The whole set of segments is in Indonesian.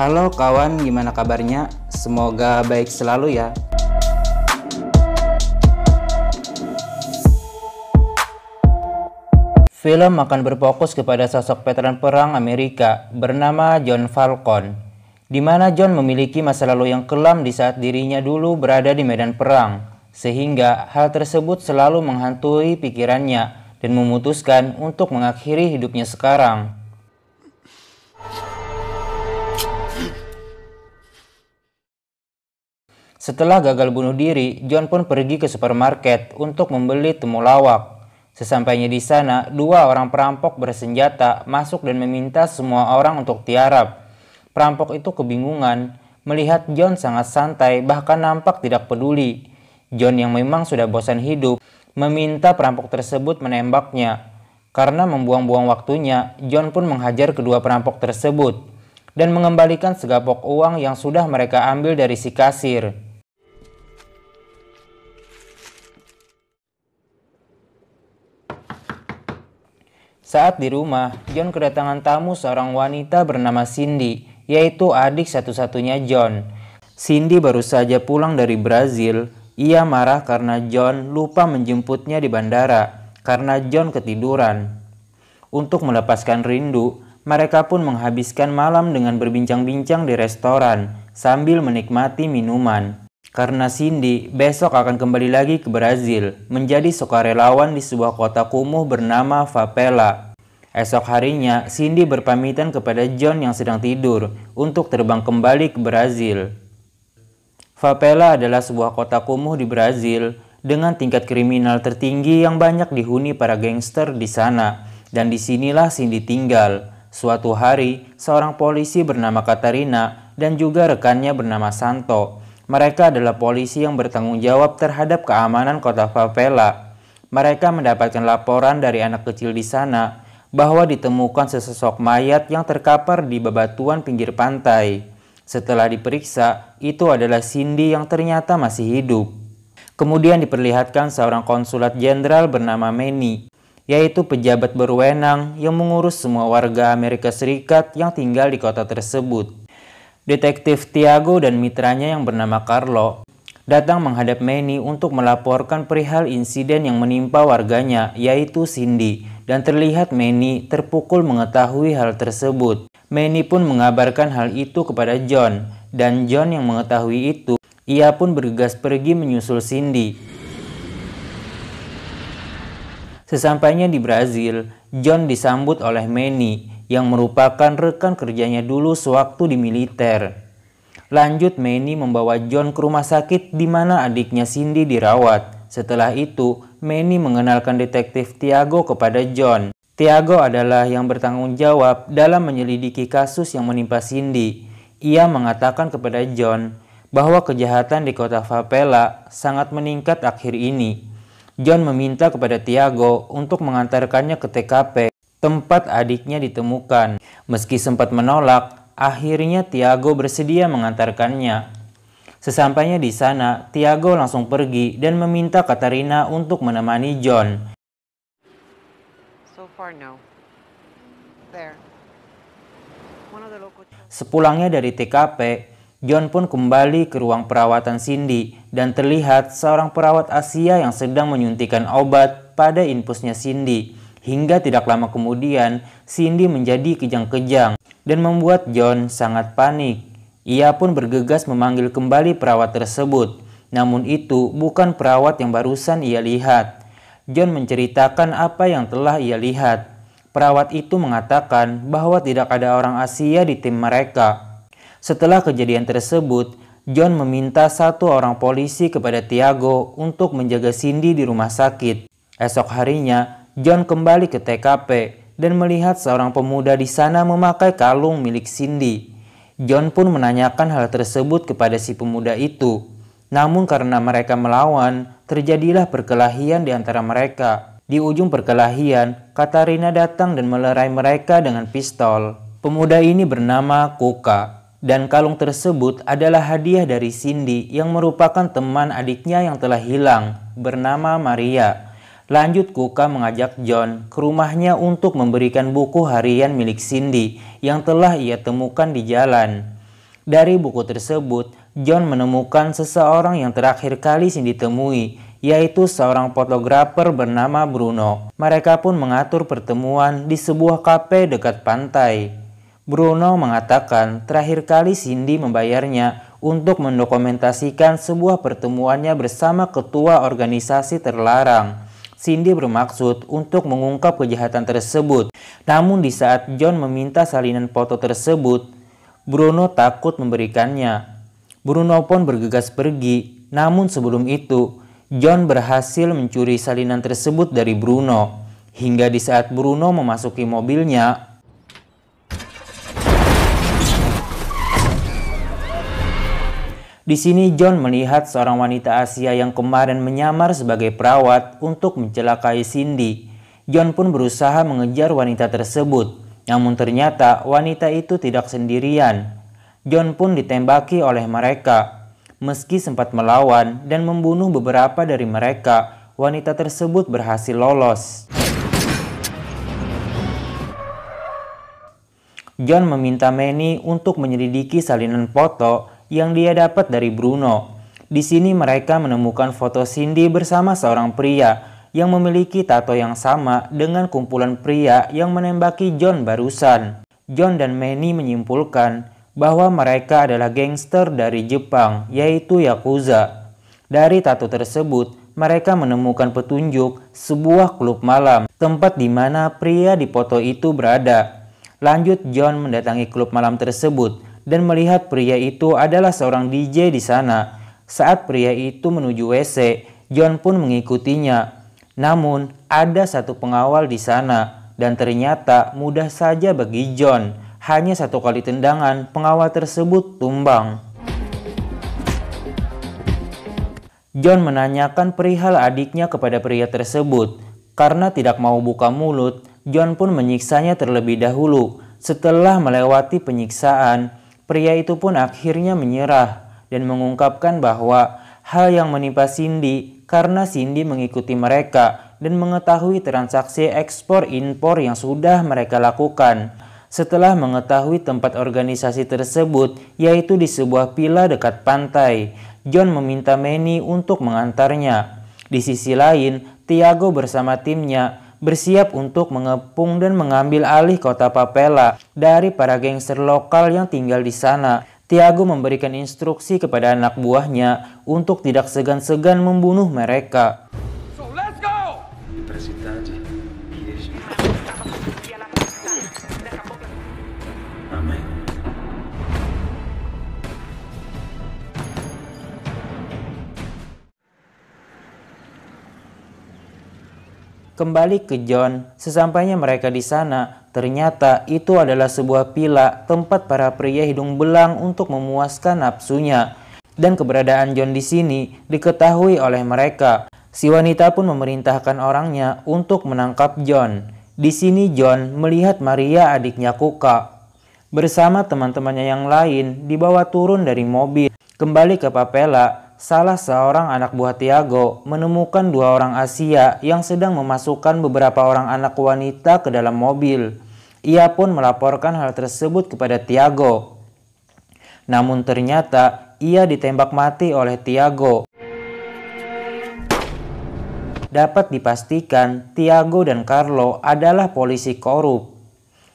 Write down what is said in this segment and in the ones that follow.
Halo kawan, gimana kabarnya? Semoga baik selalu ya. Film akan berfokus kepada sosok veteran perang Amerika bernama John Falcon, di mana John memiliki masa lalu yang kelam di saat dirinya dulu berada di medan perang, sehingga hal tersebut selalu menghantui pikirannya dan memutuskan untuk mengakhiri hidupnya sekarang. Setelah gagal bunuh diri, John pun pergi ke supermarket untuk membeli temulawak. Sesampainya di sana, dua orang perampok bersenjata masuk dan meminta semua orang untuk tiarap. Perampok itu kebingungan, melihat John sangat santai bahkan nampak tidak peduli. John yang memang sudah bosan hidup, meminta perampok tersebut menembaknya. Karena membuang-buang waktunya, John pun menghajar kedua perampok tersebut dan mengembalikan segapok uang yang sudah mereka ambil dari si kasir. Saat di rumah, John kedatangan tamu seorang wanita bernama Cindy, yaitu adik satu-satunya John. Cindy baru saja pulang dari Brazil. Ia marah karena John lupa menjemputnya di bandara, karena John ketiduran. Untuk melepaskan rindu, mereka pun menghabiskan malam dengan berbincang-bincang di restoran, sambil menikmati minuman. Karena Cindy besok akan kembali lagi ke Brazil, menjadi sukarelawan di sebuah kota kumuh bernama Favela. Esok harinya, Cindy berpamitan kepada John yang sedang tidur untuk terbang kembali ke Brazil. Favela adalah sebuah kota kumuh di Brazil dengan tingkat kriminal tertinggi yang banyak dihuni para gangster di sana, dan disinilah Cindy tinggal. Suatu hari, seorang polisi bernama Katarina dan juga rekannya bernama Santo. Mereka adalah polisi yang bertanggung jawab terhadap keamanan kota Favela. Mereka mendapatkan laporan dari anak kecil di sana bahwa ditemukan sesosok mayat yang terkapar di bebatuan pinggir pantai. Setelah diperiksa, itu adalah Cindy yang ternyata masih hidup. Kemudian diperlihatkan seorang konsulat jenderal bernama Manny, yaitu pejabat berwenang yang mengurus semua warga Amerika Serikat yang tinggal di kota tersebut. Detektif Tiago dan mitranya yang bernama Carlo datang menghadap Manny untuk melaporkan perihal insiden yang menimpa warganya, yaitu Cindy, dan terlihat Manny terpukul mengetahui hal tersebut. Manny pun mengabarkan hal itu kepada John, dan John yang mengetahui itu, ia pun bergegas pergi menyusul Cindy. Sesampainya di Brazil, John disambut oleh Manny yang merupakan rekan kerjanya dulu sewaktu di militer. Lanjut, Manny membawa John ke rumah sakit di mana adiknya Cindy dirawat. Setelah itu, Manny mengenalkan detektif Tiago kepada John. Tiago adalah yang bertanggung jawab dalam menyelidiki kasus yang menimpa Cindy. Ia mengatakan kepada John bahwa kejahatan di kota Favela sangat meningkat akhir ini. John meminta kepada Tiago untuk mengantarkannya ke TKP, tempat adiknya ditemukan. Meski sempat menolak, akhirnya Tiago bersedia mengantarkannya. Sesampainya di sana, Tiago langsung pergi dan meminta Katarina untuk menemani John. Sepulangnya dari TKP, John pun kembali ke ruang perawatan Cindy dan terlihat seorang perawat Asia yang sedang menyuntikkan obat pada infusnya Cindy. Hingga tidak lama kemudian, Cindy menjadi kejang-kejang dan membuat John sangat panik. Ia pun bergegas memanggil kembali perawat tersebut. Namun itu bukan perawat yang barusan ia lihat. John menceritakan apa yang telah ia lihat. Perawat itu mengatakan bahwa tidak ada orang Asia di tim mereka. Setelah kejadian tersebut, John meminta satu orang polisi kepada Tiago untuk menjaga Cindy di rumah sakit. Esok harinya, John kembali ke TKP dan melihat seorang pemuda di sana memakai kalung milik Cindy. John pun menanyakan hal tersebut kepada si pemuda itu. Namun karena mereka melawan, terjadilah perkelahian di antara mereka. Di ujung perkelahian, Katarina datang dan melerai mereka dengan pistol. Pemuda ini bernama Kuka, dan kalung tersebut adalah hadiah dari Cindy yang merupakan teman adiknya yang telah hilang, bernama Maria. Lanjut, Kuka mengajak John ke rumahnya untuk memberikan buku harian milik Cindy yang telah ia temukan di jalan. Dari buku tersebut, John menemukan seseorang yang terakhir kali Cindy temui, yaitu seorang fotografer bernama Bruno. Mereka pun mengatur pertemuan di sebuah kafe dekat pantai. Bruno mengatakan terakhir kali Cindy membayarnya untuk mendokumentasikan sebuah pertemuannya bersama ketua organisasi terlarang. Cindy bermaksud untuk mengungkap kejahatan tersebut. Namun di saat John meminta salinan foto tersebut, Bruno takut memberikannya. Bruno pun bergegas pergi, namun sebelum itu, John berhasil mencuri salinan tersebut dari Bruno. Hingga di saat Bruno memasuki mobilnya, di sini John melihat seorang wanita Asia yang kemarin menyamar sebagai perawat untuk mencelakai Cindy. John pun berusaha mengejar wanita tersebut, namun ternyata wanita itu tidak sendirian. John pun ditembaki oleh mereka. Meski sempat melawan dan membunuh beberapa dari mereka, wanita tersebut berhasil lolos. John meminta Manny untuk menyelidiki salinan foto yang dia dapat dari Bruno. Di sini mereka menemukan foto Cindy bersama seorang pria yang memiliki tato yang sama dengan kumpulan pria yang menembaki John barusan. John dan Manny menyimpulkan bahwa mereka adalah gangster dari Jepang, yaitu Yakuza. Dari tato tersebut, mereka menemukan petunjuk sebuah klub malam, tempat di mana pria di foto itu berada. Lanjut, John mendatangi klub malam tersebut dan melihat pria itu adalah seorang DJ di sana. Saat pria itu menuju WC, John pun mengikutinya. Namun, ada satu pengawal di sana dan ternyata mudah saja bagi John. Hanya satu kali tendangan, pengawal tersebut tumbang. John menanyakan perihal adiknya kepada pria tersebut. Karena tidak mau buka mulut, John pun menyiksanya terlebih dahulu. Setelah melewati penyiksaan, pria itu pun akhirnya menyerah dan mengungkapkan bahwa hal yang menimpa Cindy karena Cindy mengikuti mereka dan mengetahui transaksi ekspor-impor yang sudah mereka lakukan. Setelah mengetahui tempat organisasi tersebut, yaitu di sebuah villa dekat pantai, John meminta Manny untuk mengantarnya. Di sisi lain, Tiago bersama timnya bersiap untuk mengepung dan mengambil alih kota Papela dari para gangster lokal yang tinggal di sana. Tiago memberikan instruksi kepada anak buahnya untuk tidak segan-segan membunuh mereka. Kembali ke John, sesampainya mereka di sana, ternyata itu adalah sebuah villa tempat para pria hidung belang untuk memuaskan nafsunya. Dan keberadaan John di sini diketahui oleh mereka. Si wanita pun memerintahkan orangnya untuk menangkap John. Di sini John melihat Maria, adiknya Kuka, bersama teman-temannya yang lain dibawa turun dari mobil. Kembali ke Papela, salah seorang anak buah Tiago menemukan dua orang Asia yang sedang memasukkan beberapa orang anak wanita ke dalam mobil. Ia pun melaporkan hal tersebut kepada Tiago. Namun ternyata ia ditembak mati oleh Tiago. Dapat dipastikan Tiago dan Carlo adalah polisi korup.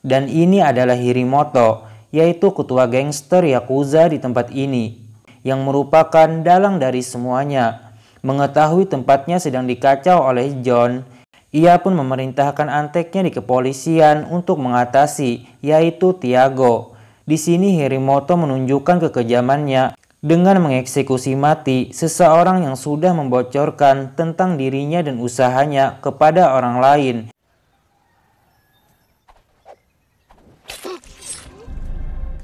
Dan ini adalah Hirimoto, yaitu ketua gangster Yakuza di tempat ini, yang merupakan dalang dari semuanya. Mengetahui tempatnya sedang dikacau oleh John, ia pun memerintahkan anteknya di kepolisian untuk mengatasi, yaitu Tiago. Di sini Hirimoto menunjukkan kekejamannya dengan mengeksekusi mati seseorang yang sudah membocorkan tentang dirinya dan usahanya kepada orang lain.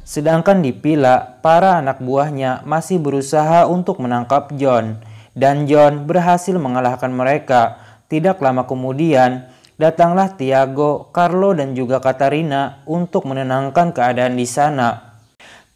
Sedangkan di villa, para anak buahnya masih berusaha untuk menangkap John, dan John berhasil mengalahkan mereka. Tidak lama kemudian, datanglah Tiago, Carlo, dan juga Katarina untuk menenangkan keadaan di sana.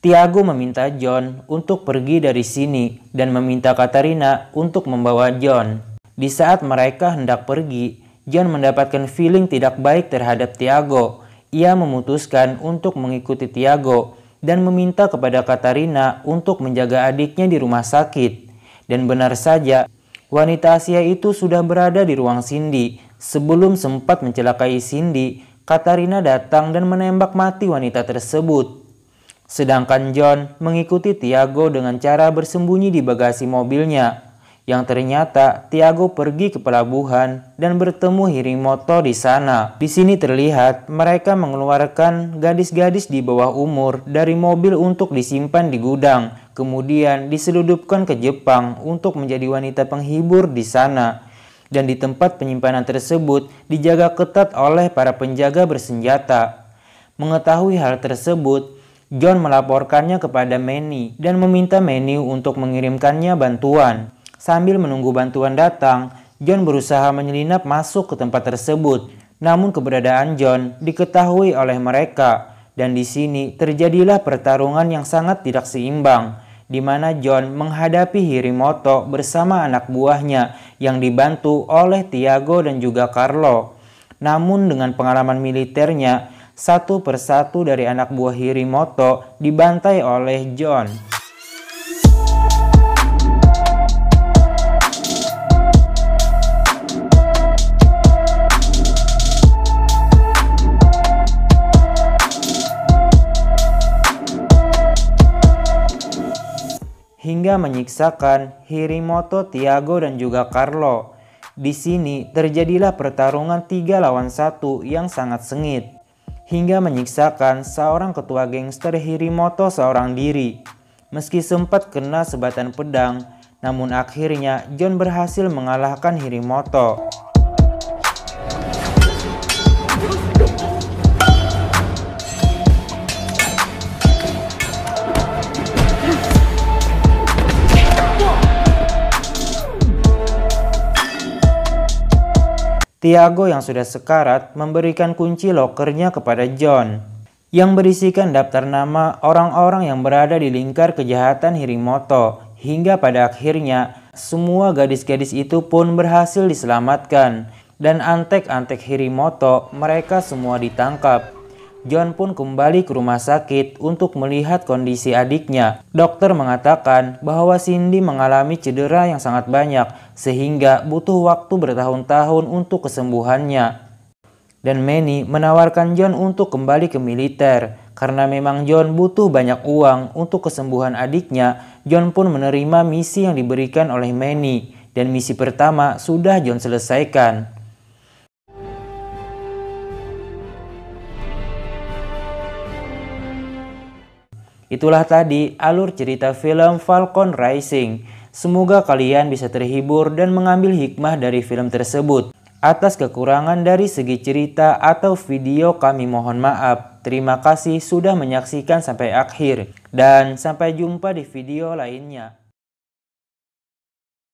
Tiago meminta John untuk pergi dari sini dan meminta Katarina untuk membawa John. Di saat mereka hendak pergi, John mendapatkan feeling tidak baik terhadap Tiago. Ia memutuskan untuk mengikuti Tiago. dan meminta kepada Katarina untuk menjaga adiknya di rumah sakit. Dan benar saja, wanita Asia itu sudah berada di ruang Cindy. Sebelum sempat mencelakai Cindy, Katarina datang dan menembak mati wanita tersebut. Sedangkan John mengikuti Tiago dengan cara bersembunyi di bagasi mobilnya. Yang ternyata Tiago pergi ke pelabuhan dan bertemu Hirimoto di sana. Di sini terlihat mereka mengeluarkan gadis-gadis di bawah umur dari mobil untuk disimpan di gudang. Kemudian diseludupkan ke Jepang untuk menjadi wanita penghibur di sana. Dan di tempat penyimpanan tersebut dijaga ketat oleh para penjaga bersenjata. Mengetahui hal tersebut, John melaporkannya kepada Manny dan meminta Manny untuk mengirimkannya bantuan. Sambil menunggu bantuan datang, John berusaha menyelinap masuk ke tempat tersebut. Namun keberadaan John diketahui oleh mereka, dan di sini terjadilah pertarungan yang sangat tidak seimbang, di mana John menghadapi Hirimoto bersama anak buahnya yang dibantu oleh Tiago dan juga Carlo. Namun dengan pengalaman militernya, satu persatu dari anak buah Hirimoto dibantai oleh John. Hingga menyiksakan Hirimoto, Tiago, dan juga Carlo. Di sini terjadilah pertarungan 3 lawan 1 yang sangat sengit. Hingga menyiksakan seorang ketua gangster Hirimoto seorang diri. Meski sempat kena sebatan pedang, namun akhirnya John berhasil mengalahkan Hirimoto. Tiago yang sudah sekarat memberikan kunci lokernya kepada John, yang berisikan daftar nama orang-orang yang berada di lingkar kejahatan Hirimoto. Hingga pada akhirnya, semua gadis-gadis itu pun berhasil diselamatkan. Dan antek-antek Hirimoto, mereka semua ditangkap. John pun kembali ke rumah sakit untuk melihat kondisi adiknya. Dokter mengatakan bahwa Cindy mengalami cedera yang sangat banyak, sehingga butuh waktu bertahun-tahun untuk kesembuhannya. Dan Manny menawarkan John untuk kembali ke militer. Karena memang John butuh banyak uang untuk kesembuhan adiknya, John pun menerima misi yang diberikan oleh Manny. Dan misi pertama sudah John selesaikan. Itulah tadi alur cerita film Falcon Rising. Semoga kalian bisa terhibur dan mengambil hikmah dari film tersebut. Atas kekurangan dari segi cerita atau video kami mohon maaf. Terima kasih sudah menyaksikan sampai akhir. Dan sampai jumpa di video lainnya.